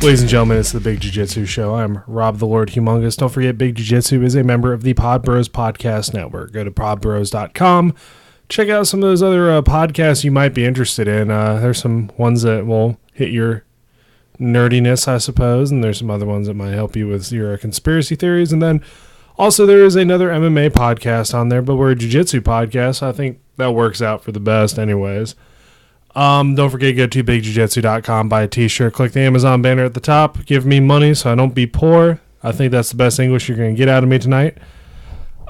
Ladies and gentlemen, it's the Big Jiu-Jitsu Show. I'm Rob the Lord Humongous. Don't forget, Big Jiu-Jitsu is a member of the Pod Bros Podcast Network. Go to podbros.com. Check out some of those other podcasts you might be interested in. There's some ones that will hit your nerdiness, I suppose, and there's some other ones that might help you with your conspiracy theories. And then also there is another MMA podcast on there, but we're a Jiu-Jitsu podcast, so I think that works out for the best anyways. Don't forget to go to bigjujitsu.com, buy a t-shirt, click the Amazon banner at the top, give me money so I don't be poor. I think that's the best English you're going to get out of me tonight.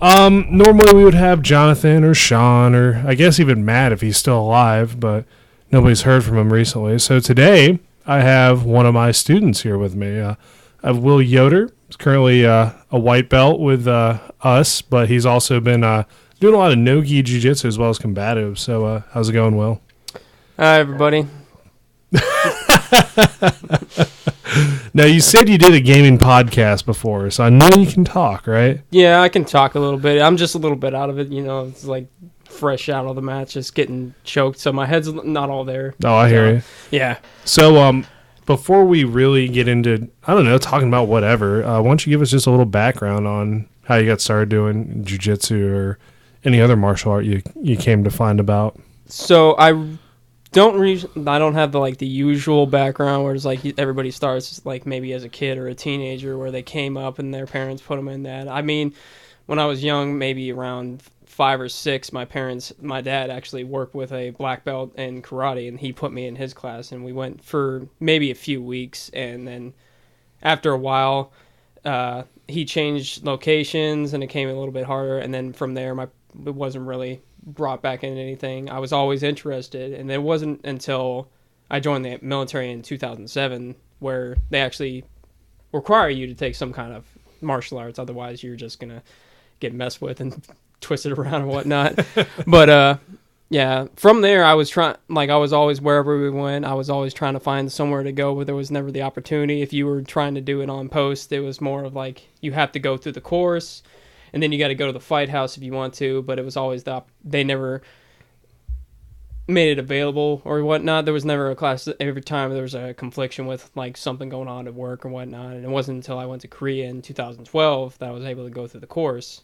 Normally we would have Jonathan or Sean or I guess even Matt if he's still alive, but nobody's heard from him recently. So today I have one of my students here with me. I have Will Yoder. He's currently a white belt with us, but he's also been doing a lot of no-gi jiu-jitsu as well as combative. So how's it going, Will? Hi, everybody. Now, you said you did a gaming podcast before, so I know you can talk, right? Yeah, I can talk a little bit. I'm just a little bit out of it, It's like fresh out of the match, just getting choked, so my head's not all there. Oh, I hear you. Yeah. So, before we really get into, I don't know, talking about whatever, why don't you give us just a little background on how you got started doing jiu-jitsu or any other martial art you came to find about? So, I don't have the usual background where it's like everybody starts like maybe as a kid or a teenager where they came up and their parents put them in that. I mean, when I was young, maybe around 5 or 6, my dad actually worked with a black belt in karate and he put me in his class and we went for maybe a few weeks, and then after a while he changed locations and it came a little bit harder, and then from there it wasn't really brought back into anything. I was always interested, and it wasn't until I joined the military in 2007 where they actually require you to take some kind of martial arts, otherwise you're just gonna get messed with and twisted around and whatnot. But yeah, from there I was always, wherever we went, I was always trying to find somewhere to go, but there was never the opportunity. If you were trying to do it on post, it was more of like you have to go through the course and then you got to go to the fight house if you want to, but it was always they never made it available or whatnot. There was never a class. Every time there was a confliction with like something going on at work or whatnot, and it wasn't until I went to Korea in 2012 that I was able to go through the course.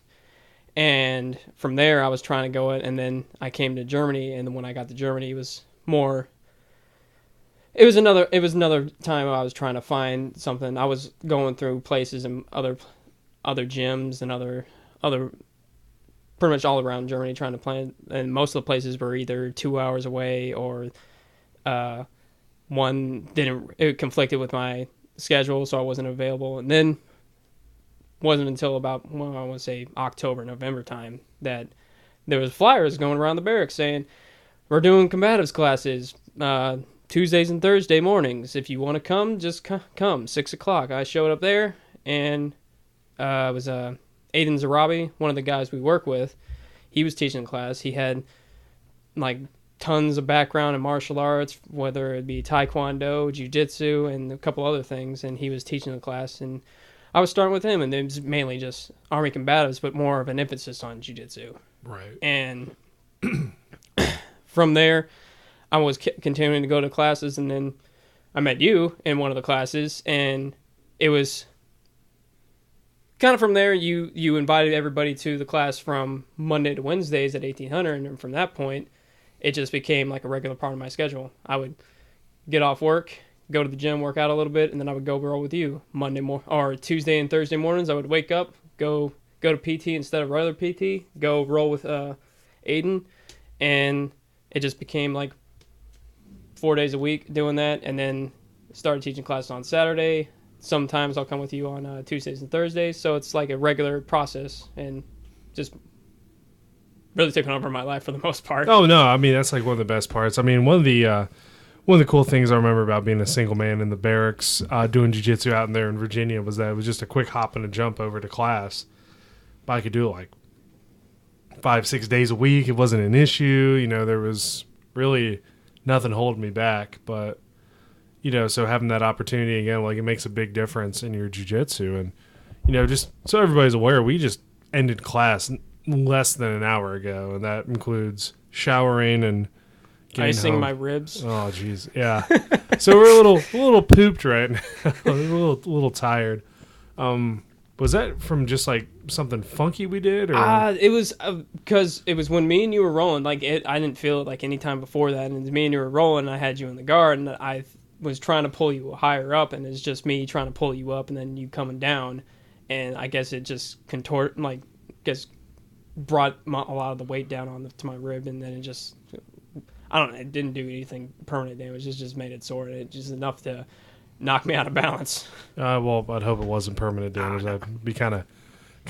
And from there, I was trying to go it, and then I came to Germany, and then when I got to Germany, it was another time I was trying to find something. I was going through places and other gyms and other pretty much all around Germany trying to plan, and most of the places were either 2 hours away or it conflicted with my schedule, so I wasn't available. And then wasn't until about, I want to say October, November time that there was flyers going around the barracks saying, we're doing combatives classes Tuesdays and Thursday mornings. If you want to come, just come. 6 o'clock. I showed up there, and it was Aiden Zarabi, one of the guys we work with. He was teaching the class. He had like tons of background in martial arts, whether it be taekwondo, jiu-jitsu, and a couple other things, and he was teaching the class. And I was starting with him, and it was mainly just Army combatives, but more of an emphasis on jiu-jitsu. Right. And from there, I was continuing to go to classes, and then I met you in one of the classes, and it was kind of from there, you invited everybody to the class from Monday to Wednesdays at 1800, and from that point, it just became like a regular part of my schedule. I would get off work, go to the gym, work out a little bit, and then I would go roll with you or Tuesday and Thursday mornings. I would wake up, go to PT instead of regular PT, go roll with Aiden, and it just became like 4 days a week doing that, and then started teaching classes on Saturday. Sometimes I'll come with you on Tuesdays and Thursdays, so it's like a regular process, and just really taken over my life for the most part. Oh no, I mean that's like one of the best parts. I mean one of the cool things I remember about being a single man in the barracks doing jiu-jitsu out in there in Virginia was that it was just a quick hop and a jump over to class. But I could do it like 5-6 days a week. It wasn't an issue. There was really nothing holding me back, but so having that opportunity again, like it makes a big difference in your jiu-jitsu. And, just so everybody's aware, we just ended class less than an hour ago, and that includes showering and, icing home. my ribs. Oh, jeez, yeah. So we're a little pooped right now. a little tired. Was that from just like something funky we did, or? It was because it was when me and you were rolling. Like I didn't feel it like any time before that. And me and you were rolling. And I had you in the guard, and I was trying to pull you higher up, and it's just me trying to pull you up, and then you coming down, and I guess it just brought a lot of the weight down to my rib, and then it just, I don't know, it didn't do anything permanent damage. It just made it sore, and it just enough to knock me out of balance. Well, I'd hope it wasn't permanent damage. That'd be kind of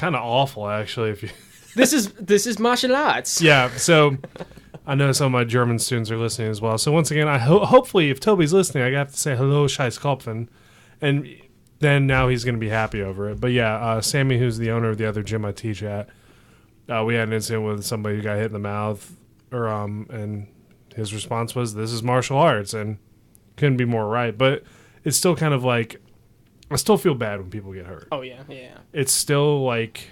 awful, actually. If you this is martial arts. Yeah. So I know some of my German students are listening as well. So once again, hopefully, if Toby's listening, I have to say hello, Scheiß Kopfen, and then now he's going to be happy over it. But yeah, Sammy, who's the owner of the other gym I teach at, we had an incident with somebody who got hit in the mouth, and his response was, "This is martial arts," and couldn't be more right. But it's still kind of like, I still feel bad when people get hurt. Oh, yeah. It's still like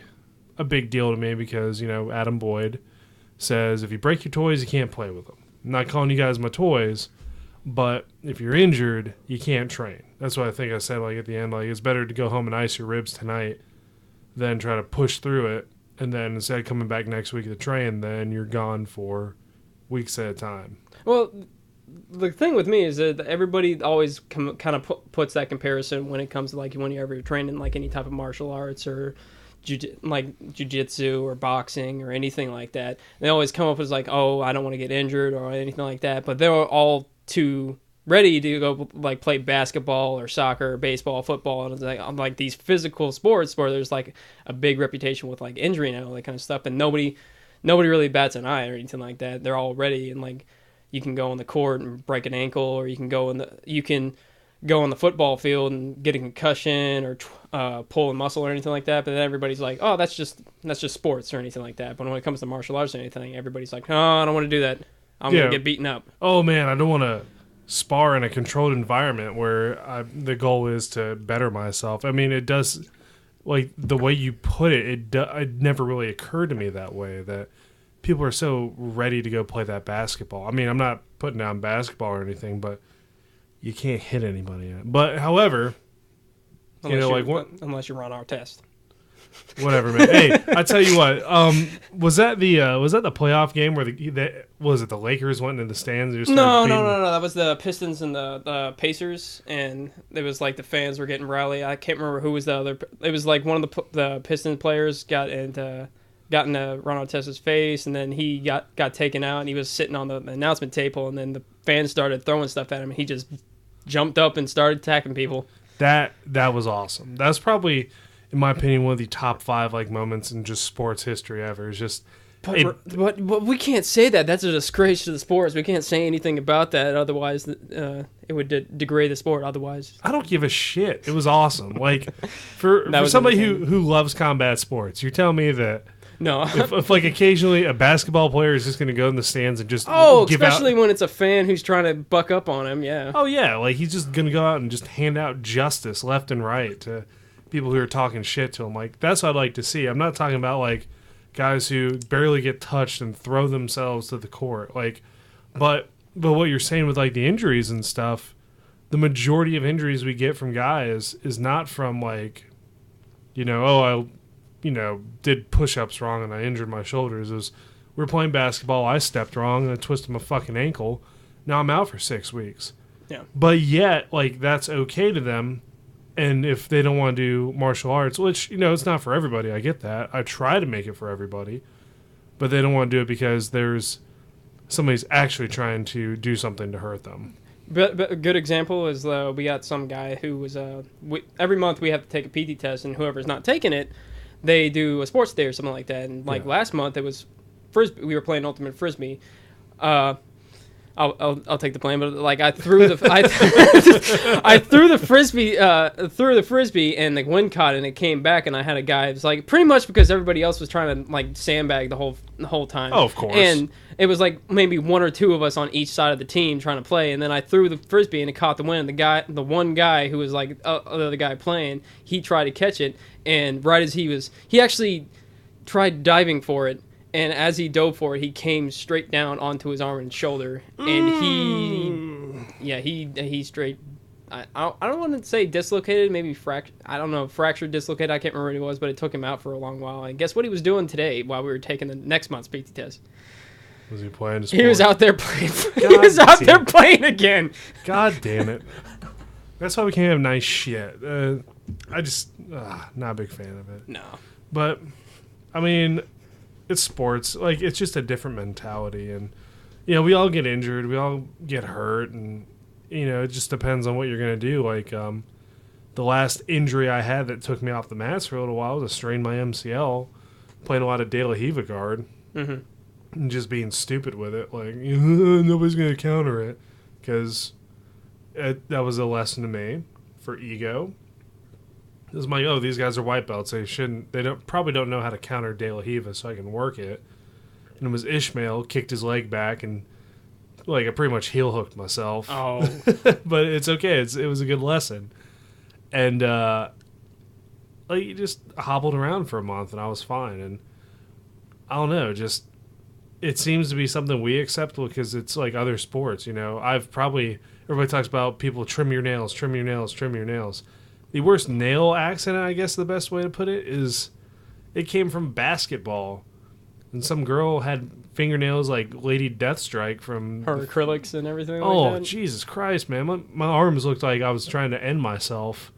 a big deal to me because, Adam Boyd says, if you break your toys, you can't play with them. I'm not calling you guys my toys, but if you're injured, you can't train. That's what I think I said like at the end. Like, it's better to go home and ice your ribs tonight than try to push through it. And then instead of coming back next week to train, then you're gone for weeks at a time. Well, the thing with me is that everybody always kind of puts that comparison when it comes to like when you're ever training like any type of martial arts or jiu-jitsu or boxing or anything like that. They always come up as like, oh, I don't want to get injured or anything like that. But they're all too ready to go like play basketball or soccer or baseball, football, and it's like these physical sports where there's like a big reputation with like injury and all that kind of stuff, and nobody really bats an eye or anything like that. They're all ready, and like you can go on the court and break an ankle, or you can go on the football field and get a concussion or pull a muscle or anything like that. But then everybody's like, oh, that's just sports or anything like that. But when it comes to martial arts or anything, everybody's like, oh, I don't want to do that. I'm gonna get beaten up. Oh man, I don't want to spar in a controlled environment where the goal is to better myself. I mean, it does, like the way you put it, it never really occurred to me that way, that people are so ready to go play that basketball. I mean, I'm not putting down basketball or anything, but you can't hit anybody yet. But however, unless you run our test. Whatever, man. Hey, I tell you what. Was that the playoff game where the Lakers went into the stands? And No. That was the Pistons and the Pacers, and it was like the fans were getting rowdy. I can't remember who was the other. It was like one of the Pistons players got into Ron Artest's face, and then he got taken out, and he was sitting on the announcement table, and then the fans started throwing stuff at him, and he just jumped up and started attacking people. That was awesome. That's probably, in my opinion, one of the top 5 like moments in just sports history ever. It's just, but we can't say that. That's a disgrace to the sports. We can't say anything about that. Otherwise, it would degrade the sport. Otherwise, I don't give a shit. It was awesome. Like for somebody who loves combat sports, you're telling me that. No, if like occasionally a basketball player is just going to go in the stands and just especially when it's a fan who's trying to buck up on him, yeah. Oh yeah, like he's just going to go out and just hand out justice left and right to people who are talking shit to him. Like that's what I'd like to see. I'm not talking about like guys who barely get touched and throw themselves to the court. Like, but what you're saying with like the injuries and stuff, the majority of injuries we get from guys is not from like, I did push-ups wrong and I injured my shoulders. It was, we were playing basketball, I stepped wrong and I twisted my fucking ankle. Now I'm out for 6 weeks. Yeah. But yet, like, that's okay to them. And if they don't want to do martial arts, which, it's not for everybody. I get that. I try to make it for everybody. But they don't want to do it because there's somebody's actually trying to do something to hurt them. But a good example is we got some guy who was every month we have to take a PT test, and whoever's not taking it, they do a sports day or something like that. And last month it was frisbee. We were playing ultimate frisbee. I'll take the blame, but like I threw the I threw the frisbee and the wind caught it and it came back, and I had a guy. It was like pretty much because everybody else was trying to like sandbag the whole time. Oh, of course. And it was like maybe 1 or 2 of us on each side of the team trying to play, and then I threw the frisbee and it caught the wind. The one guy who was like the other guy playing, he tried to catch it, and right as he actually tried diving for it. And as he dove for it, he came straight down onto his arm and shoulder, and he straight. I don't want to say dislocated, maybe fractured, dislocated. I can't remember what it was, but it took him out for a long while. And guess what he was doing today while we were taking the next month's PT test? Was he playing a sport? He was out there playing. He was out there playing again. God damn it! That's why we can't have nice shit. I just not a big fan of it. No, but I mean, it's sports. Like, it's just a different mentality, and we all get injured, we all get hurt, and it just depends on what you're gonna do. Like, the last injury I had that took me off the mats for a little while was I strained my MCL playing a lot of De La Riva guard. Mm-hmm. And just being stupid with it, like nobody's gonna counter it, because that was a lesson to me for ego. It was like, these guys are white belts. They probably don't know how to counter De La Riva, so I can work it. And it was Ishmael kicked his leg back, and like I pretty much heel hooked myself. Oh, but it's okay. It was a good lesson, and like you just hobbled around for a month, and I was fine. And I don't know, just. It seems to be something we accept because it's like other sports, everybody talks about people trim your nails. The worst nail accident, I guess the best way to put it, is it came from basketball. And some girl had fingernails like Lady Deathstrike from... her acrylics and everything like that. Oh, Jesus Christ, man. My arms looked like I was trying to end myself.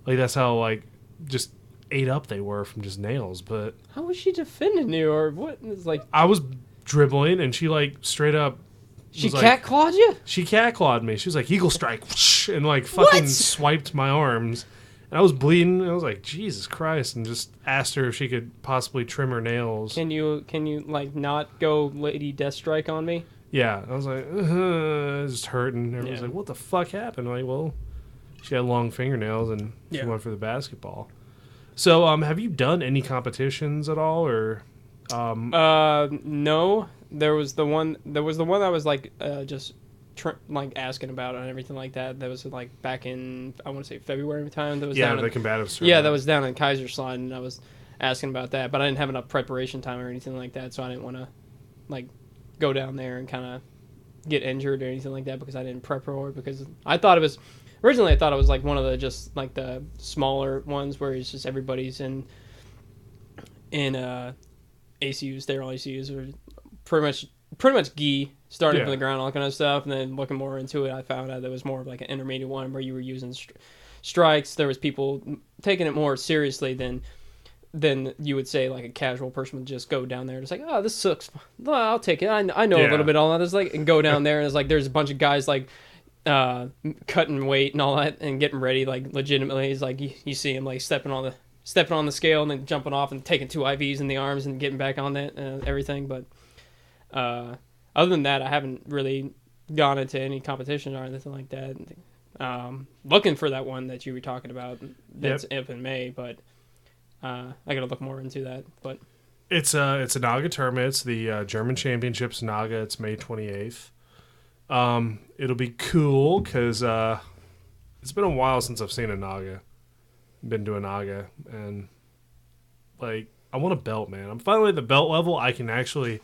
Like, that's how, like, just ate up they were from just nails. But how was she defending you, or what? It's like... I was... dribbling, and she like straight up she cat-clawed you? She cat-clawed me. She was like eagle strike, whoosh, and like fucking swiped my arms, and I was bleeding, and I was like, Jesus Christ, and just asked her if she could possibly trim her nails. Can you like not go Lady Deathstrike on me? Yeah. I was like, just hurting. Everyone's like, what the fuck happened? I'm like, well, she had long fingernails, and she went for the basketball. So have you done any competitions at all, or no. There was the one I was like just like asking about and everything like that. That was like back in, I want to say February time. That was down the combatives. Yeah, that was down in Kaiserslautern, and I was asking about that, but I didn't have enough preparation time or anything like that, so I didn't want to like go down there and kind of get injured or anything like that because I didn't prep for it. Because I thought it was like one of the just like the smaller ones where it's just everybody's in ACUs, sterile ACUs, or pretty much gi, starting from the ground, all that kind of stuff. And then looking more into it, I found out there was more of like an intermediate one where you were using strikes. There was people taking it more seriously than you would say like a casual person would just go down there and it's like, oh, this sucks. Well, I'll take it. I know a little bit all that. It's like, and go down there and it's like there's a bunch of guys like cutting weight and all that and getting ready like legitimately. It's like you see him like stepping on the scale and then jumping off and taking 2 IVs in the arms and getting back on that and everything. But other than that, I haven't really gone into any competition or anything like that. Looking for that one that you were talking about that's up in May, but I got to look more into that. But it's a Naga tournament. It's the German Championships Naga. It's May 28th. It'll be cool because it's been a while since I've seen a Naga. Been to a Naga, and like I want a belt, man. I'm finally at the belt level. I can actually,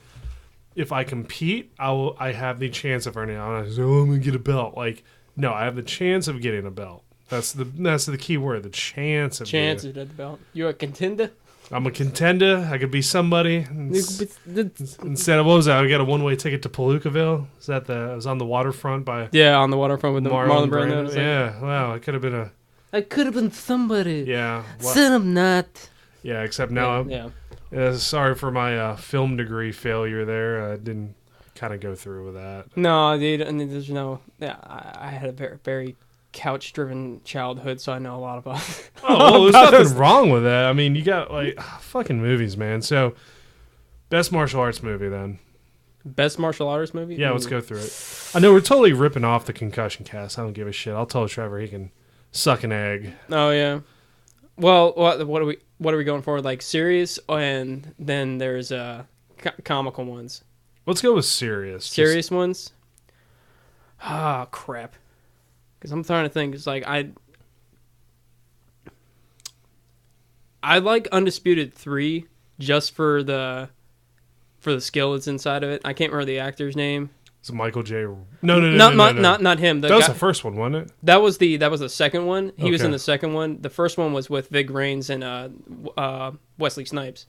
if I compete, I have the chance of earning. I'm gonna get a belt. Like, no, I have the chance of getting a belt. That's the key word. The chance of getting the belt. You're a contender. I'm a contender. I could be somebody. Instead of what was that? I got a one-way ticket to Palookaville. Is that I was on the waterfront by? Yeah, on the waterfront with the Marlon Brando. Yeah, wow. I could have been I could have been somebody. Yeah. Said I'm not. Yeah, except now sorry for my film degree failure there. I didn't kind of go through with that. No, dude. I mean, there's no... Yeah, I had a very, very couch-driven childhood, so I know a lot about it. Oh, well, there's nothing wrong with that. I mean, you got, like, fucking movies, man. So, best martial arts movie, then. Best martial arts movie? Yeah, let's go through it. I know we're totally ripping off the Concussion Cast. I don't give a shit. I'll tell Trevor he can suck an egg. Oh, yeah. Well, what are we going for? Like, serious, and then there's comical ones. Let's go with serious. Serious ones? Ah, crap. Because I'm trying to think. It's like, I like Undisputed 3 just for for the skill that's inside of it. I can't remember the actor's name. It's Michael J. No, not him. That was the first one, wasn't it? That was the second one. He was Okay. in the second one. The first one was with Vig Rhames and Wesley Snipes.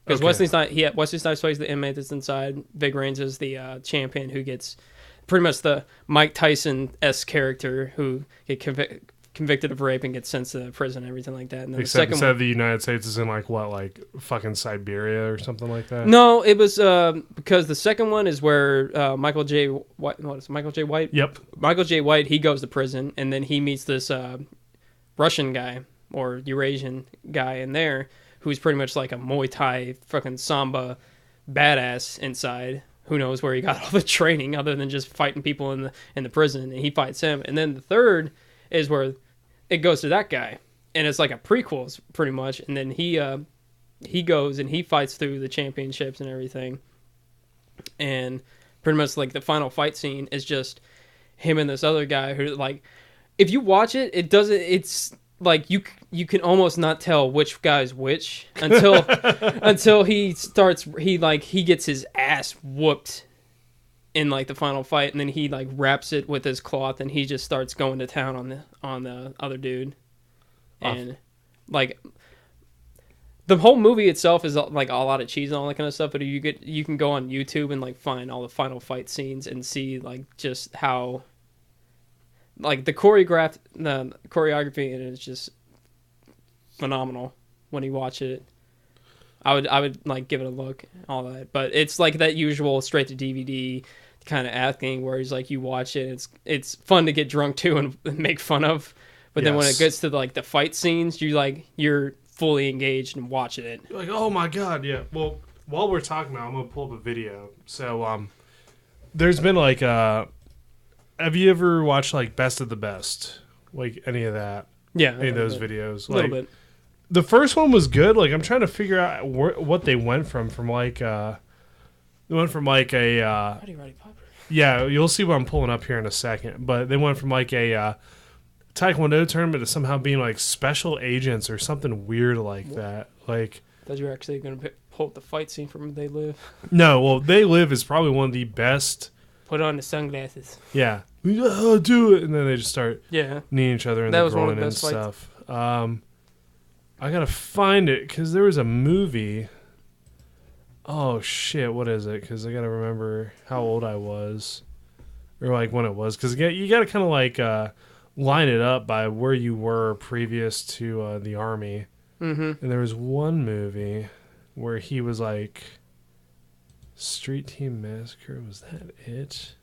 Because Okay. Wesley Snipes plays the inmate that's inside. Vig Rhames is the champion who gets pretty much the Mike Tyson-esque character who get convicted of rape and gets sent to prison and everything like that. And then Except the second instead one, of the United States is in like fucking Siberia or something like that. no, it was because the second one is where Michael J. White. What is it, Michael J. White? Yep. Michael J. White. He goes to prison and then he meets this Russian guy or Eurasian guy in there who's pretty much like a Muay Thai fucking Samba badass inside. Who knows where he got all the training other than just fighting people in the prison, and he fights him. And then the third is where it goes to that guy, and it's like a prequel pretty much. And then he goes and he fights through the championships and everything. And pretty much like the final fight scene is just him and this other guy who, like, if you watch it, it's like you can almost not tell which guy's which until he gets his ass whooped in like the final fight, and then he like wraps it with his cloth and he just starts going to town on the other dude. And like the whole movie itself is like a lot of cheese and all that kind of stuff, but you can go on YouTube and like find all the final fight scenes and see like just how like the choreography and it's just phenomenal when you watch it. I would like give it a look, all that, but it's like that usual straight to DVD kind of acting where he's like you watch it, it's fun to get drunk to and make fun of, but then when it gets to like the fight scenes, you're fully engaged and watching it. You're like, oh my god, yeah. Well, while we're talking about it, I'm gonna pull up a video. So there's been like have you ever watched like Best of the Best? Like any of that? Yeah. Any of those videos? A little bit. The first one was good. Like I'm trying to figure out what they went from like they went from like a Roddy Piper. yeah, you'll see what I'm pulling up here in a second. But they went from like a Taekwondo tournament to somehow being like special agents or something weird like that. Like I thought you were actually going to pull up the fight scene from They Live. no, well, They Live is probably one of the best. Put on the sunglasses. Yeah, do it, and then they just start kneeing each other in the groin and stuff. I gotta find it because there was a movie. Oh shit, what is it? Because I gotta remember how old I was, or like when it was. Because you gotta kind of like line it up by where you were previous to the army. Mm-hmm. And there was one movie where he was like. Street Team Massacre, was that it?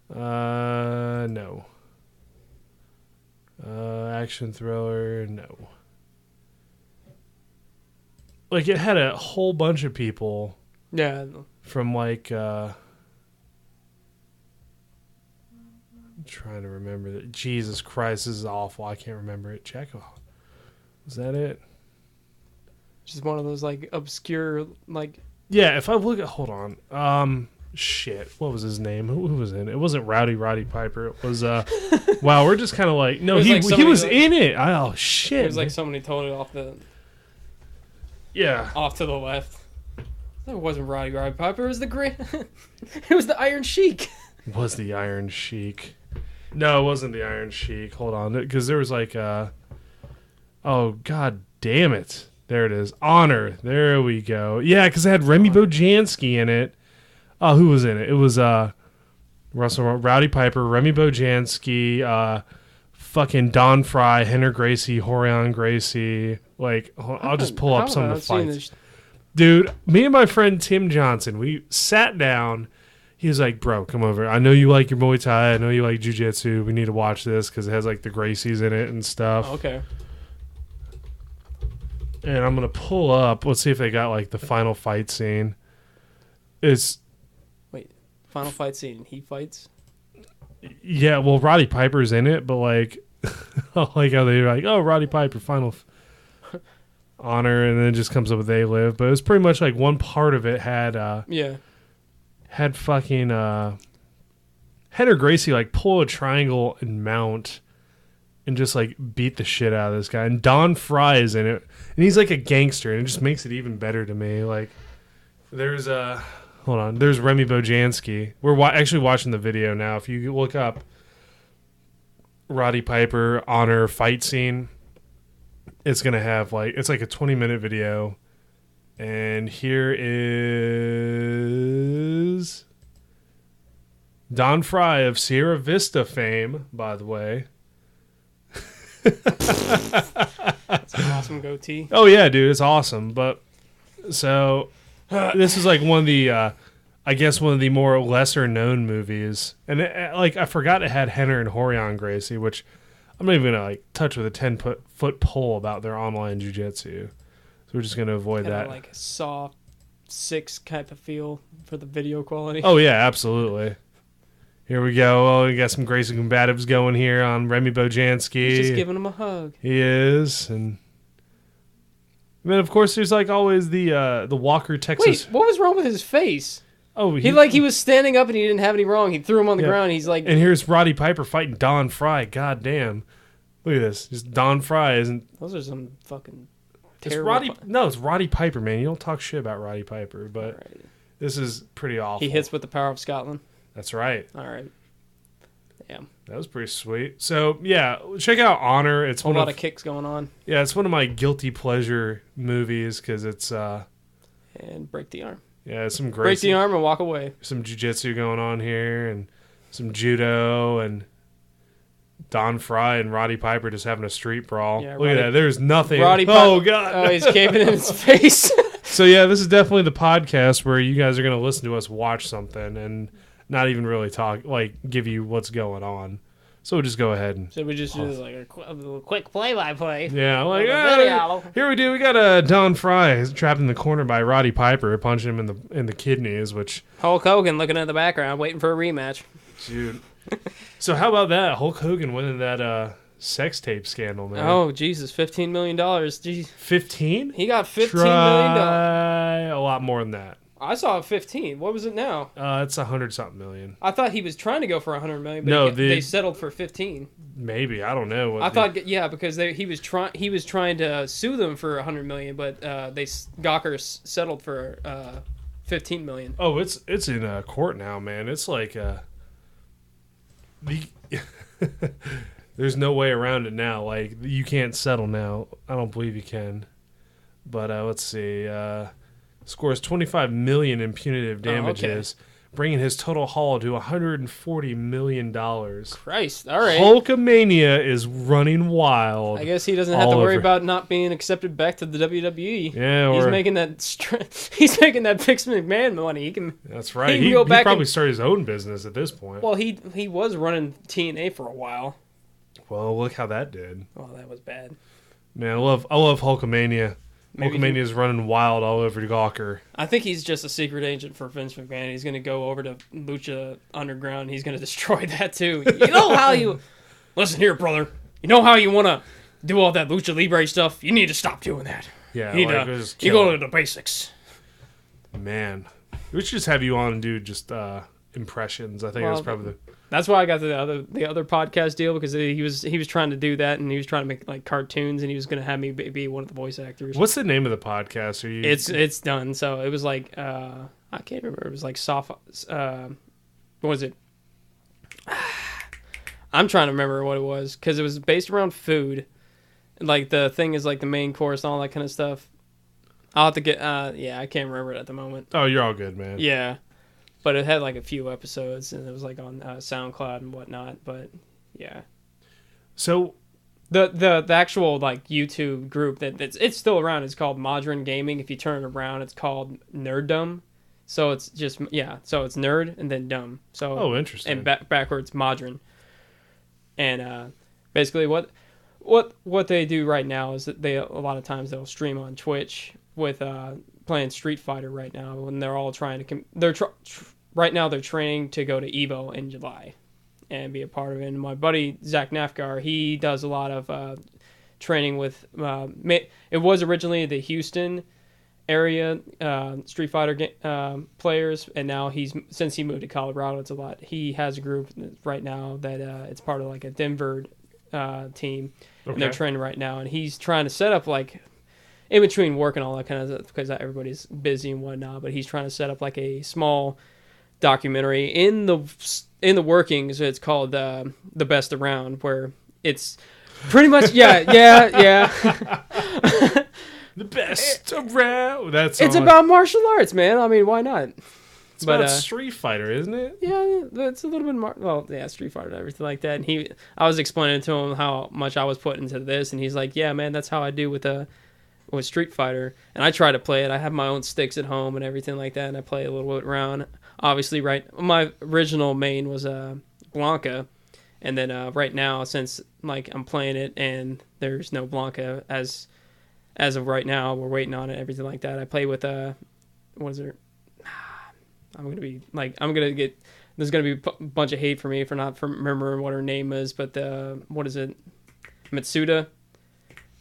No. Action thriller, no. Like it had a whole bunch of people. Yeah. From like I'm trying to remember that. Jesus Christ, this is awful. I can't remember it. Chekhov. Is that it? Just one of those like obscure like. Yeah, if I look at... Hold on. Shit. What was his name? Who was in it? It wasn't Roddy Piper. It was... wow, we're just kind of like... No, he was in it. Oh, shit. It was like somebody told it off the... Yeah. Off to the left. That wasn't Roddy Piper. It was it was the Iron Sheik. Was the Iron Sheik. No, it wasn't the Iron Sheik. Hold on. Because there was like... Oh, god damn it. There it is. Honor. There we go. Yeah, because it had Remy Bojanski in it. Oh, who was in it? It was Rowdy Piper, Remy Bojanski, fucking Don Fry, Henry Gracie, Horion Gracie. Like, I'll just pull up some of the fights. Dude, me and my friend Tim Johnson, we sat down. He was like, bro, come over. I know you like your Muay Thai. I know you like Jiu-Jitsu. We need to watch this because it has like the Gracies in it and stuff. Oh, okay. And I'm going to pull up. Let's see if they got, like, the final fight scene. Wait, final fight scene. He fights? Yeah, well, Roddy Piper's in it, but, like, I like how they're like, oh, Roddy Piper, final honor, and then it just comes up with They Live. But it was pretty much, like, one part of it had fucking Henry Gracie, like, pull a triangle and mount and just, like, beat the shit out of this guy. And Don Fry is in it. And he's, like, a gangster. And it just makes it even better to me. Like, There's hold on. There's Remy Bojanski. We're actually watching the video now. If you look up Roddy Piper Honor fight scene, it's gonna have it's like a 20-minute video, and here is Don Fry of Sierra Vista fame, by the way. That's an awesome goatee. Oh yeah, dude, it's awesome. But so this is like one of the, I guess one of the more lesser known movies, and I forgot it had Henner and Horion Gracie, which I'm not even gonna touch with a 10-foot pole about their online jiu-jitsu. So we're just gonna avoid that. Like a Saw 6 type of feel for the video quality. Oh yeah, absolutely. Here we go. Oh, we got some Gracie combatives going here on Remy Bojanski. He's just giving him a hug. He is, and then of course there's always the Walker Texas. Wait, what was wrong with his face? Oh, he was standing up and he didn't have any wrong. He threw him on the ground. He's like, and here's Roddy Piper fighting Don Fry. God damn, look at this. Just Don Fry isn't. Those are some fucking. It's Roddy. No, it's Roddy Piper, man. You don't talk shit about Roddy Piper, but right. This is pretty awful. He hits with the power of Scotland. That's right. All right. Yeah. That was pretty sweet. So yeah, check out Honor. It's a lot of kicks going on. Yeah, it's one of my guilty pleasure movies because it's and break the arm. Yeah, some great. Break the arm and walk away. Some jiu-jitsu going on here, and some judo, and Don Fry and Roddy Piper just having a street brawl. Yeah, Look at that. There's nothing. Oh God. Oh, he's caving in his face. So yeah, this is definitely the podcast where you guys are going to listen to us watch something and not even really talk, give you what's going on. So we'll just go ahead and. So we just do a quick play-by-play. Yeah, here we do. We got Don Fry trapped in the corner by Roddy Piper, punching him in the kidneys, which. Hulk Hogan looking at the background, waiting for a rematch. Dude. So how about that? Hulk Hogan winning that sex tape scandal, man. Oh Jesus, $15 million. Jeez. 15? He got $15 million. A lot more than that. I saw 15. What was it now? It's 100-something million. I thought he was trying to go for 100 million, but they settled for 15. Maybe, I don't know. Because he was trying to sue them for 100 million, but Gawker settled for 15 million. Oh, it's in court now, man. It's like there's no way around it now. Like, you can't settle now. I don't believe you can. But let's see. Scores $25 million in punitive damages, bringing his total haul to $140 million. Christ, all right. Hulkamania is running wild. I guess he doesn't have to worry about not being accepted back to the WWE. Yeah, he's making that Vince McMahon money. He can. That's right. He probably started his own business at this point. Well, he was running TNA for a while. Well, look how that did. Oh, that was bad. Man, I love Hulkamania. Hulkamania is running wild all over Gawker. I think he's just a secret agent for Vince McMahon. He's going to go over to Lucha Underground. And he's going to destroy that too. You know how you... Listen here, brother. You know how you want to do all that Lucha Libre stuff? You need to stop doing that. Yeah, you go to the basics. Man. We should just have you on and do just impressions. I think that's probably the... That's why I got the other podcast deal, because he was trying to do that, and he was trying to make like cartoons, and he was going to have me be one of the voice actors. What's the name of the podcast? It's done. So it was like I can't remember. It was like soft. What was it? I'm trying to remember what it was, because it was based around food. Like the thing is like the main course and all that kind of stuff. I'll have to get. I can't remember it at the moment. Oh, you're all good, man. Yeah. But it had like a few episodes, and it was like on SoundCloud and whatnot. But yeah, so the actual like YouTube group it's still around. It's called Modern Gaming. If you turn it around, it's called Nerddom. So it's just So it's nerd and then dumb. So interesting. And backwards modern. And basically what they do right now is that a lot of times they'll stream on Twitch with playing Street Fighter right now, and they're all trying to right now they're training to go to Evo in July and be a part of it. And my buddy Zach Nafgar, he does a lot of training with it was originally the Houston area Street Fighter players, and now since he moved to Colorado, it's a lot. He has a group right now that it's part of like a Denver team, and they're training right now, and he's trying to set up like in between work and all that kind of stuff because everybody's busy and whatnot. But he's trying to set up like a small documentary in the workings. It's called The Best Around, where it's pretty much yeah. The best around. It's about martial arts, man. I mean, why not? It's about Street Fighter, isn't it? Yeah, it's a little bit Street Fighter and everything like that. And I was explaining to him how much I was putting into this, and he's like, "Yeah, man, that's how I do with Street Fighter." And I try to play it. I have my own sticks at home and everything like that, and I play a little bit around. Obviously, my original main was Blanca, and then right now, since like I'm playing it and there's no Blanca as of right now, we're waiting on it, everything like that. I play with what is it? There's gonna be a bunch of hate for me for not remembering what her name is, but what is it? Matsuda.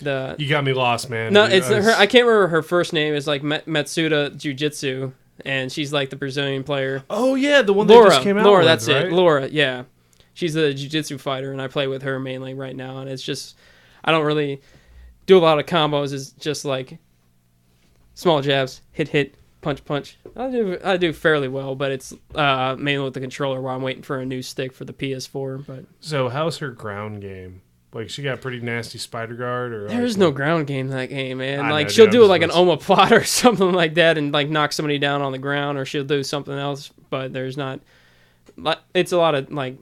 You got me lost, man. No, it's her. I can't remember her first name. It's like Matsuda Jiujitsu, and she's like the Brazilian player. Oh yeah, the one Laura, that just came out. Laura, that's right? it. Laura, yeah, she's a jiu-jitsu fighter, and I play with her mainly right now. And it's just, I don't really do a lot of combos. It's just like small jabs, hit, punch. I do fairly well, but it's mainly with the controller while I'm waiting for a new stick for the PS4. But so, how's her ground game? Like, she got pretty nasty spider guard, or there's no ground game in that game, man. Like, she'll do like an omoplata or something like that, and like knock somebody down on the ground, or she'll do something else. But there's not. It's a lot of like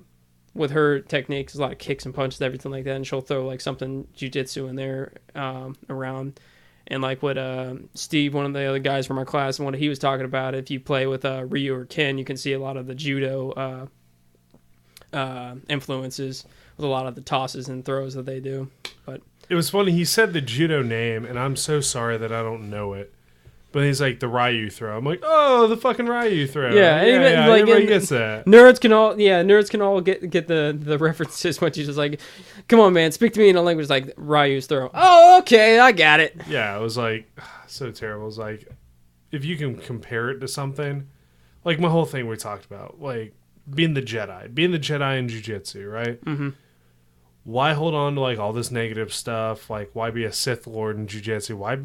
with her techniques, a lot of kicks and punches, everything like that, and she'll throw like something jiu-jitsu in there around. And like what Steve, one of the other guys from our class, what he was talking about, if you play with Ryu or Ken, you can see a lot of the judo influences with a lot of the tosses and throws that they do. But it was funny. He said the judo name, and I'm so sorry that I don't know it. But he's like, the Ryu throw. I'm like, oh, the fucking Ryu throw. Yeah, like, everybody gets that. Nerds can all get the references when you just like, come on, man, speak to me in a language like Ryu's throw. Oh, okay, I got it. Yeah, it was like, so terrible. It was like, if you can compare it to something, like my whole thing we talked about, like being the Jedi in Jiu-Jitsu, right? Mm-hmm. Why hold on to like all this negative stuff? Like, why be a Sith Lord in Jiu-Jitsu? Why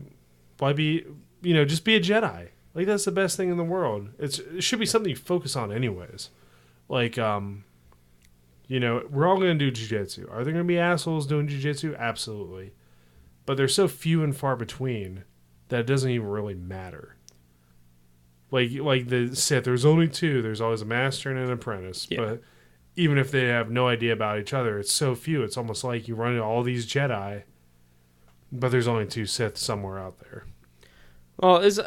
be... just be a Jedi. Like, that's the best thing in the world. It should be something you focus on anyways. Like, we're all going to do jiu-jitsu. Are there going to be assholes doing jiu-jitsu? Absolutely. But they're so few and far between that it doesn't even really matter. Like the Sith, there's only two. There's always a master and an apprentice. Yeah. But even if they have no idea about each other, it's so few. It's almost like you run into all these Jedi, but there's only two Sith somewhere out there. Well, it's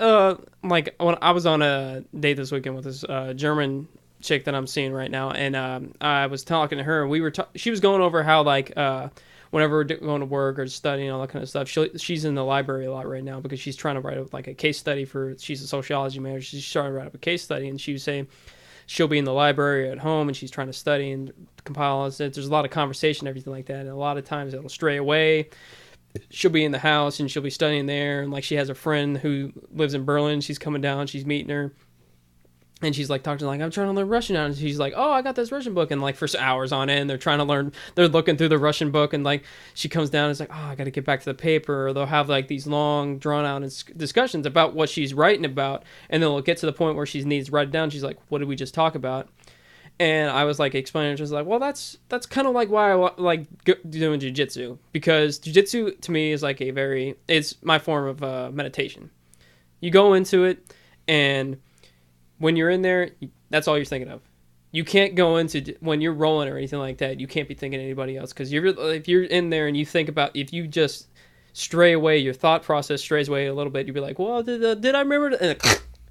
like when I was on a date this weekend with this German chick that I'm seeing right now, and I was talking to her, and we were she was going over how like whenever we're going to work or studying all that kind of stuff, she's in the library a lot right now because she's trying to write up like a case study she's a sociology major. She's trying to write up a case study, and she was saying she'll be in the library at home and she's trying to study and compile it. There's a lot of conversation, everything like that, and a lot of times it'll stray away. She'll be in the house and she'll be studying there, and like she has a friend who lives in Berlin. She's coming down, she's meeting her, and she's like talking to her, like, I'm trying to learn Russian now, and she's like, oh, I got this Russian book, and like for hours on end they're trying to learn, they're looking through the Russian book, and like she comes down and is like, oh, I got to get back to the paper, or they'll have like these long drawn out discussions about what she's writing about, and then they'll get to the point where she needs to write it down. She's like, what did we just talk about? And I was like explaining, just like, well, that's kind of like why I like doing jiu-jitsu, because jiu-jitsu to me is like it's my form of meditation. You go into it, and when you're in there, that's all you're thinking of. You can't go into, when you're rolling or anything like that, you can't be thinking of anybody else, because if you're in there and you think about, if you just stray away, your thought process strays away a little bit, you'd be like, well, did I remember? And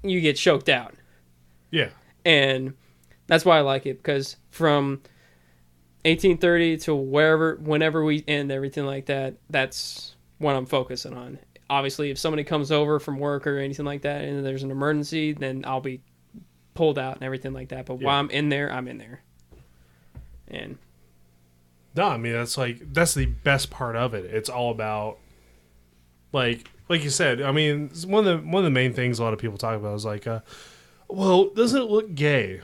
you get choked out. Yeah. And that's why I like it, because from 1830 to whenever we end, everything like that, that's what I'm focusing on. Obviously, if somebody comes over from work or anything like that, and there's an emergency, then I'll be pulled out and everything like that. But while I'm in there, I'm in there. And no, I mean, that's the best part of it. It's all about, like you said. I mean, one of the main things a lot of people talk about is like, well, doesn't it look gay?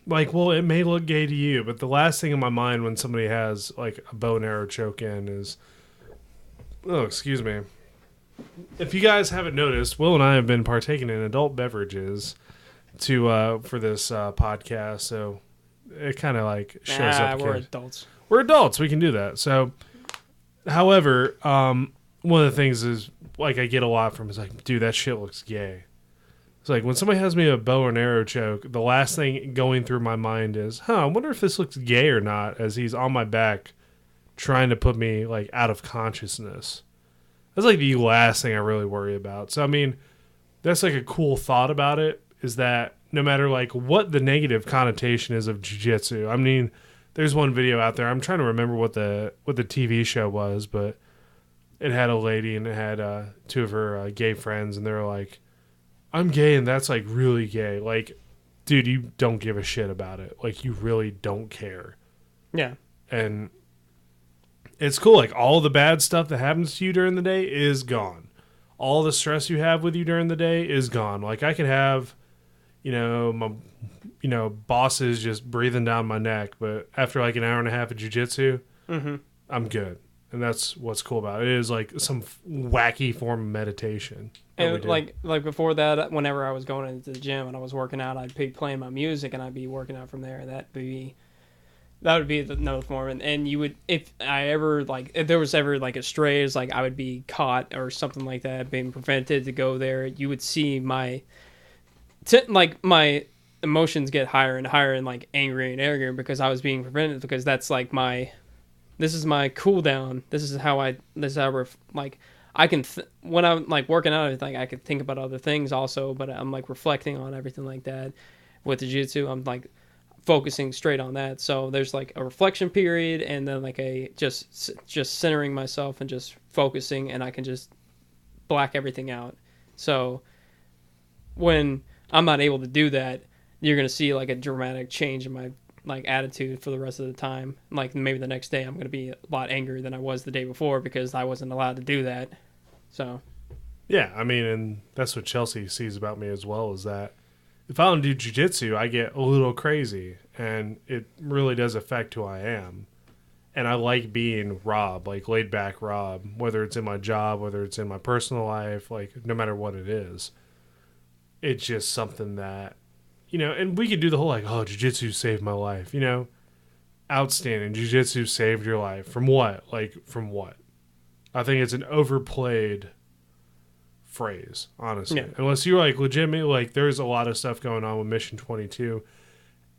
Like, well, it may look gay to you, but the last thing in my mind when somebody has like a bow and arrow choke in is, oh, excuse me, if you guys haven't noticed, Will and I have been partaking in adult beverages for this podcast, so it kind of like shows up. We're adults. We're adults. We can do that. So, however, one of the things is like I get a lot from is like, dude, that shit looks gay. It's like when somebody has me a bow and arrow choke, the last thing going through my mind is, I wonder if this looks gay or not, as he's on my back trying to put me like out of consciousness. That's like the last thing I really worry about. So I mean, that's like a cool thought about it, is that no matter like what the negative connotation is of jiu-jitsu, I mean, there's one video out there, I'm trying to remember what the TV show was, but it had a lady and it had two of her gay friends, and they were like, I'm gay and that's like really gay. Like, dude, you don't give a shit about it. Like, you really don't care. Yeah. And it's cool. Like, all the bad stuff that happens to you during the day is gone. All the stress you have with you during the day is gone. Like, I could have, my, bosses just breathing down my neck, but after like an hour and a half of jiu-jitsu, I'm good. And that's what's cool about it. It is like some wacky form of meditation. And like before that, whenever I was going into the gym and I was working out, I'd be playing my music and I'd be working out from there. That would be the no form. And you would, if there was ever like a strays, like I would be caught or something like that, being prevented to go there, you would see my emotions get higher and higher and like angry and angrier because I was being prevented, because that's like this is my cool down. This is how I I can, when I'm like working out, everything, I could think about other things also, but I'm like reflecting on everything like that. With the jiu-jitsu, I'm like focusing straight on that. So there's like a reflection period, and then like a just centering myself and just focusing, and I can just black everything out. So when I'm not able to do that, you're going to see like a dramatic change in my like attitude for the rest of the time. Like maybe the next day I'm going to be a lot angrier than I was the day before because I wasn't allowed to do that. So yeah, I mean, and that's what Chelsea sees about me as well, is that if I don't do jiu-jitsu, I get a little crazy, and it really does affect who I am. And I like being Rob, like laid back Rob, whether it's in my job, whether it's in my personal life, like no matter what it is. It's just something that, and we could do the whole like, oh, jiu-jitsu saved my life, outstanding. Jiu-jitsu saved your life. From what? Like, from what? I think it's an overplayed phrase, honestly. Yeah. Unless you're like legitimately, like there's a lot of stuff going on with Mission 22.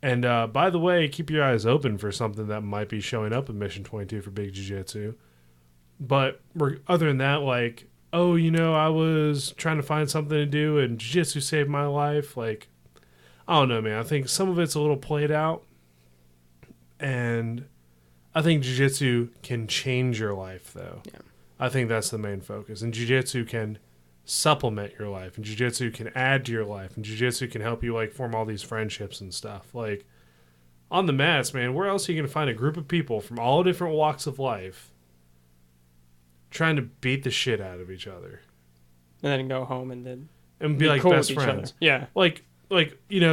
And by the way, keep your eyes open for something that might be showing up in Mission 22 for Big Jiu-Jitsu. But other than that, like, oh, I was trying to find something to do and jiu-jitsu saved my life. Like, I don't know, man. I think some of it's a little played out. And I think jiu-jitsu can change your life, though. Yeah. I think that's the main focus. And jiu-jitsu can supplement your life. And jiu-jitsu can add to your life. And jiu-jitsu can help you, like, form all these friendships and stuff. Like, on the mats, man, where else are you going to find a group of people from all different walks of life trying to beat the shit out of each other? And then go home and then be like cool best friends. Yeah. Like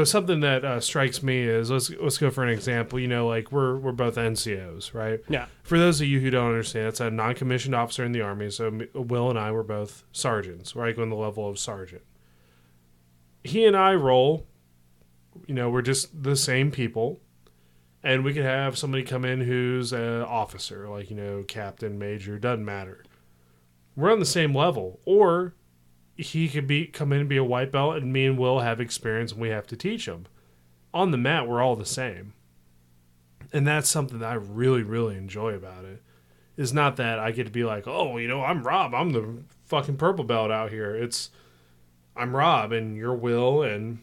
something that strikes me is, let's go for an example. Like we're both NCOs, right? Yeah. For those of you who don't understand, it's a non-commissioned officer in the Army. So Will and I were both sergeants, right? Going the level of sergeant. He and I roll. We're just the same people, and we could have somebody come in who's an officer, like captain, major, doesn't matter. We're on the same level, or he could come in and be a white belt, and me and Will have experience, and we have to teach him. On the mat, we're all the same. And that's something that I really, really enjoy about it. It's not that I get to be like, oh, I'm Rob. I'm the fucking purple belt out here. I'm Rob, and you're Will, and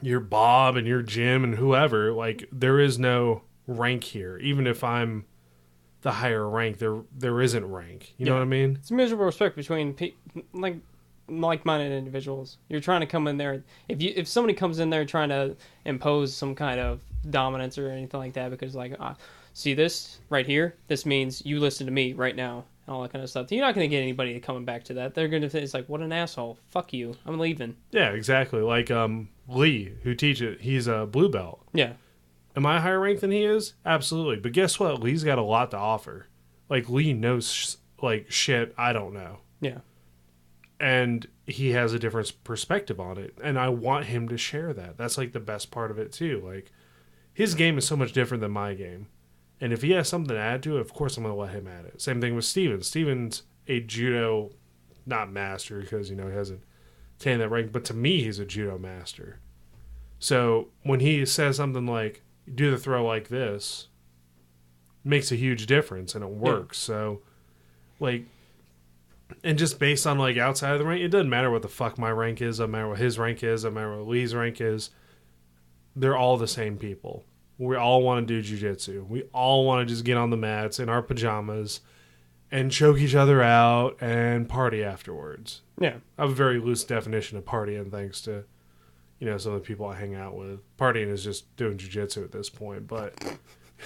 you're Bob, and you're Jim, and whoever. Like, there is no rank here. Even if I'm the higher rank, there isn't rank. You know what I mean? It's mutual respect between like-minded individuals. You're trying to come in there. If somebody comes in there trying to impose some kind of dominance or anything like that, because like, see this right here? This means you listen to me right now, and all that kind of stuff. You're not going to get anybody coming back to that. They're going to say, it's like, what an asshole. Fuck you. I'm leaving. Yeah, exactly. Like Lee, who teaches, he's a blue belt. Yeah. Am I higher ranked than he is? Absolutely. But guess what? Lee's got a lot to offer. Like, Lee knows, shit I don't know. Yeah. And he has a different perspective on it. And I want him to share that. That's like the best part of it too. Like, his game is so much different than my game. And if he has something to add to it, of course I'm going to let him add it. Same thing with Steven. Steven's a judo, not master because, he hasn't attained that rank, but to me, he's a judo master. So when he says something like, do the throw like this, makes a huge difference and it works. Yeah. So, like, and just based on, like, outside of the rank, it doesn't matter what the fuck my rank is, doesn't matter what his rank is, doesn't matter what Lee's rank is. They're all the same people. We all want to do jiu-jitsu. We all want to just get on the mats in our pajamas and choke each other out and party afterwards. Yeah. I have a very loose definition of partying thanks to, some of the people I hang out with. Partying is just doing jiu-jitsu at this point, but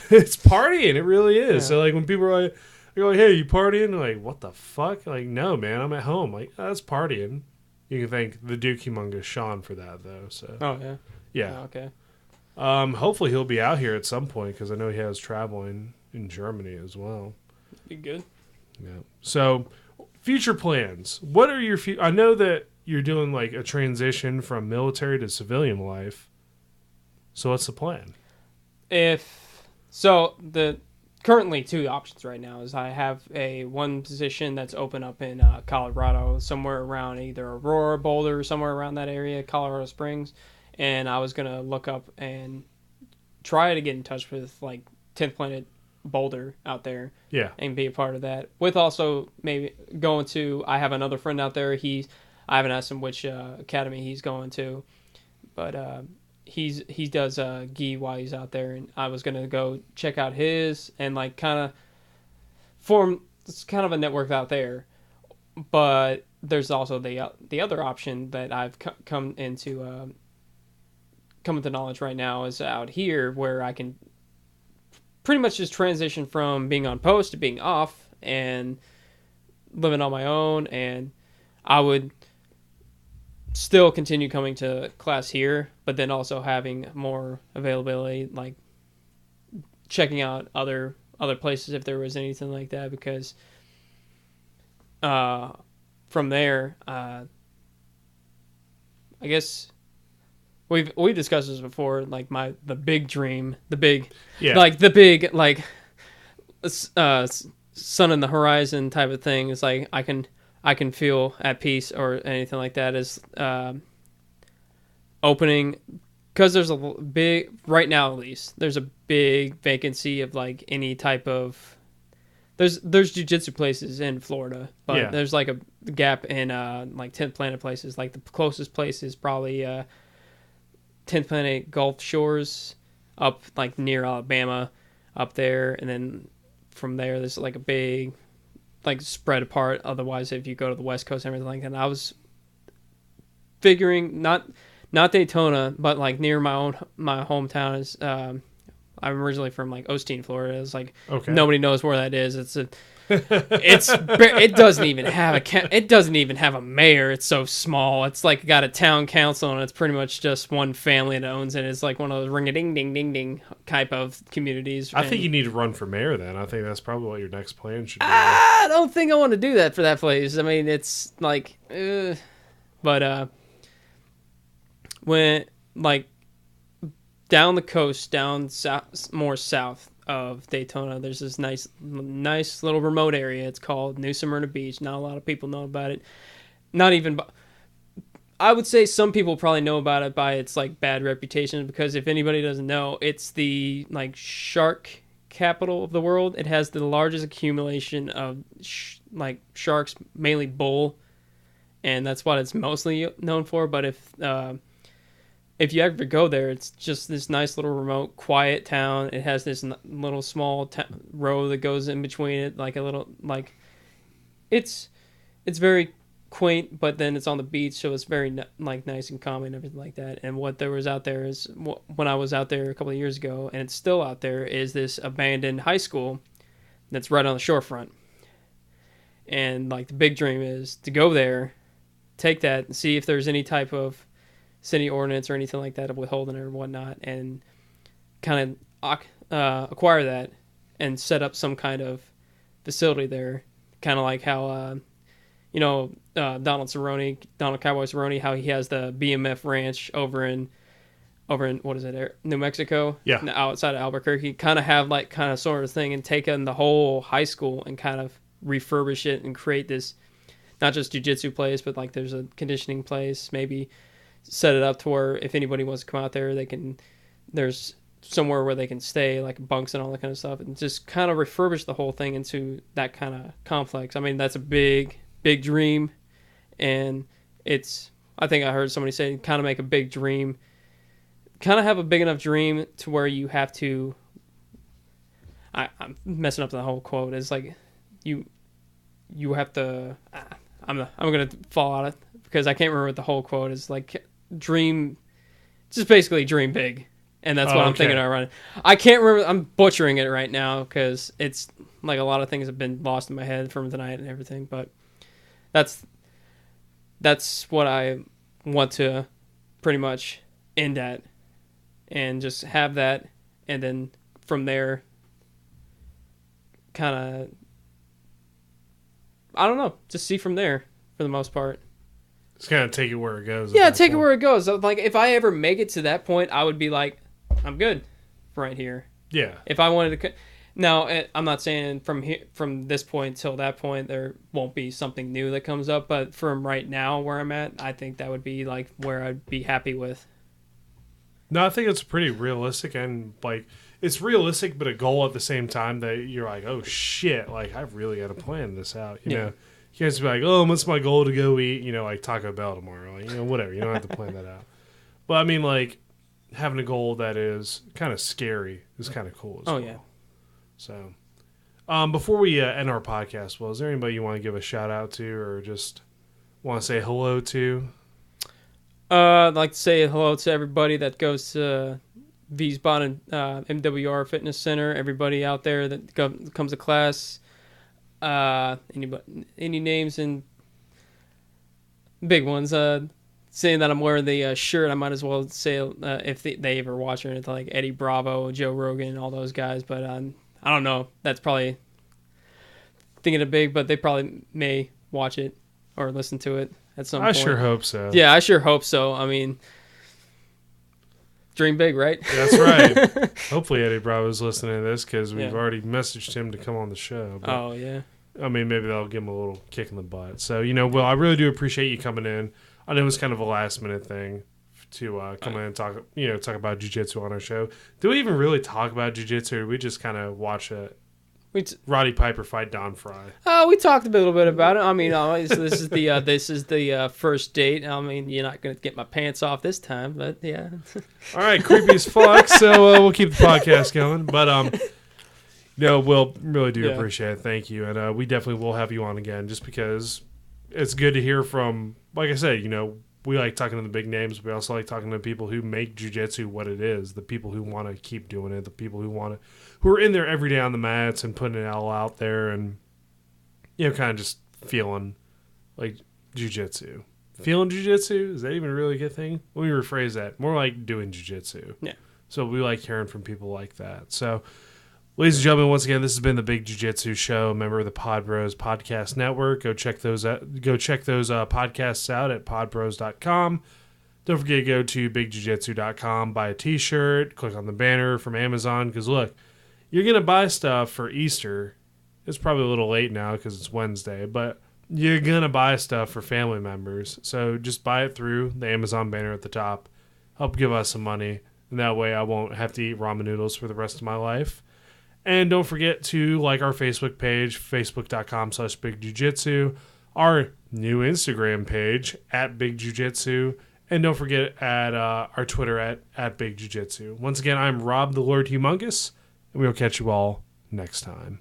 it's partying. It really is. Yeah. So, like, when people are like, hey, you partying? I'm like, what the fuck? Like, no, man, I'm at home. Like, that's partying. You can thank the Duke Humongous Sean for that, though. So. Oh, yeah. Yeah. Oh, okay. Hopefully he'll be out here at some point because I know he has traveling in Germany as well. Be good. Yeah. So, future plans. What are your I know that you're doing like a transition from military to civilian life. So, what's the plan? Currently 2 options right now is I have one position that's open up in Colorado, somewhere around either Aurora, Boulder, somewhere around that area, Colorado Springs. And I was going to look up and try to get in touch with, like, 10th Planet Boulder out there. Yeah. And be a part of that. With also maybe going to, I have another friend out there. I haven't asked him which academy he's going to. But he does gi while he's out there. And I was going to go check out his and, like, kind of form kind of a network out there. But there's also the other option that I've come into knowledge right now is out here where I can pretty much just transition from being on post to being off and living on my own. And I would still continue coming to class here, but then also having more availability, like checking out other places if there was anything like that, because from there, I guess we've discussed this before. Like the big dream, sun in the horizon type of thing is like I can feel at peace or anything like that is opening, because there's a big, right now at least, there's a big vacancy of like any type of, there's jiu-jitsu places in Florida, but there's like a gap in like 10th Planet places. Like the closest place is probably 10th Planet Gulf Shores up like near Alabama up there, and then from there there's like a big like spread apart. Otherwise, if you go to the West Coast and everything like that, and I was figuring not Daytona, but like near my hometown is I'm originally from like Osteen, Florida. It's like nobody knows where that is. It doesn't even have a mayor. It's so small. It's like got a town council, and it's pretty much just one family that owns it. It's like one of those ring a ding ding ding ding type of communities. I think you need to run for mayor then. I think that's probably what your next plan should be. I don't think I want to do that for that place. I mean, it's like, but when like down the coast, down south, more south of Daytona, there's this nice little remote area. It's called New Smyrna Beach. Not a lot of people know about it. Not even, I would say some people probably know about it by its like bad reputation, because if anybody doesn't know, it's the like shark capital of the world. It has the largest accumulation of like sharks, mainly bull, and that's what it's mostly known for. But if you ever go there, it's just this nice little remote, quiet town. It has this little small road that goes in between it, like a little, like, it's very quaint, but then it's on the beach, so it's very like nice and calm and everything like that. And what there was out there is, when I was out there a couple of years ago, and it's still out there, is this abandoned high school that's right on the shorefront. And like the big dream is to go there, take that, and see if there's any type of city ordinance or anything like that of withholding or whatnot, and kind of acquire that and set up some kind of facility there, kind of like how Donald Cowboy Cerrone, how he has the BMF Ranch over in what is it, New Mexico? Yeah. Outside of Albuquerque. Kind of have like kind of sort of thing and take in the whole high school and kind of refurbish it and create this, not just jiu-jitsu place, but like there's a conditioning place, maybe set it up to where if anybody wants to come out there, there's somewhere where they can stay, like bunks and all that kind of stuff, and just kind of refurbish the whole thing into that kind of complex. I mean, that's a big, big dream, and I think I heard somebody say, kind of make a big dream, kind of have a big enough dream to where you have to, I'm messing up the whole quote, it's like, you have to, I'm going to fall out of it, because I can't remember what the whole quote is, like, just basically dream big. And that's what I'm thinking of running. I can't remember. I'm butchering it right now because it's like a lot of things have been lost in my head from tonight and everything. But that's what I want to pretty much end at, and just have that, and then from there, kind of, I don't know, just see from there for the most part. Just kind of take it where it goes. Yeah, take it where it goes. Like if I ever make it to that point, I would be like, I'm good right here. Yeah. If I wanted to, now I'm not saying from this point till that point there won't be something new that comes up, but from right now where I'm at, I think that would be like where I'd be happy with. No, I think it's pretty realistic, and like it's realistic, but a goal at the same time that you're like, oh shit, like I've really got to plan this out. You know, you can't just be like, oh, what's my goal to go eat? Like Taco Bell tomorrow, like whatever. You don't have to plan that out. But I mean, like, having a goal that is kind of scary is kind of cool as well. Yeah. So, before we end our podcast, is there anybody you want to give a shout out to, or just want to say hello to? I'd like to say hello to everybody that goes to V-Spot and MWR Fitness Center. Everybody out there that comes to class. Any names and big ones. Saying that I'm wearing the shirt, I might as well say if they ever watch it, it's like Eddie Bravo, Joe Rogan, all those guys. But I don't know. That's probably thinking it big, but they probably may watch it or listen to it at some point. I sure hope so. Yeah, I sure hope so. I mean, dream big, right? That's right. Hopefully Eddie Bravo's listening to this, because we've already messaged him to come on the show. But, oh, yeah. I mean, maybe that'll give him a little kick in the butt. So, Will, I really do appreciate you coming in. I know it was kind of a last-minute thing to come in and talk about jiu-jitsu on our show. Did we even really talk about jiu-jitsu, or did we just kind of watch Roddy Piper fight Don Fry? We talked a little bit about it. I mean, this is the first date. I mean, you're not going to get my pants off this time, but yeah. All right, creepy as fuck. So we'll keep the podcast going. But Will, really do appreciate it. Thank you, and we definitely will have you on again, just because it's good to hear from. Like I said, we like talking to the big names. We also like talking to people who make jiu-jitsu what it is, the people who want to keep doing it, the people who are in there every day on the mats and putting it all out there, and kind of just feeling like jiu-jitsu. Feeling jiu-jitsu? Is that even really a good thing? Let me rephrase that. More like doing jiu-jitsu. Yeah. So we like hearing from people like that. So, ladies and gentlemen, once again, this has been the Big Jiu-Jitsu Show, member of the Pod Bros Podcast Network. Go check those podcasts out at podbros.com. Don't forget to go to bigjujitsu.com, buy a t-shirt, click on the banner from Amazon, because look, you're going to buy stuff for Easter. It's probably a little late now because it's Wednesday, but you're going to buy stuff for family members. So just buy it through the Amazon banner at the top. Help give us some money, and that way I won't have to eat ramen noodles for the rest of my life. And don't forget to like our Facebook page, facebook.com/bigjujitsu, our new Instagram page, @bigjujitsu, and don't forget at our Twitter at bigjujitsu. Once again, I'm Rob the Lord Humongous, and we'll catch you all next time.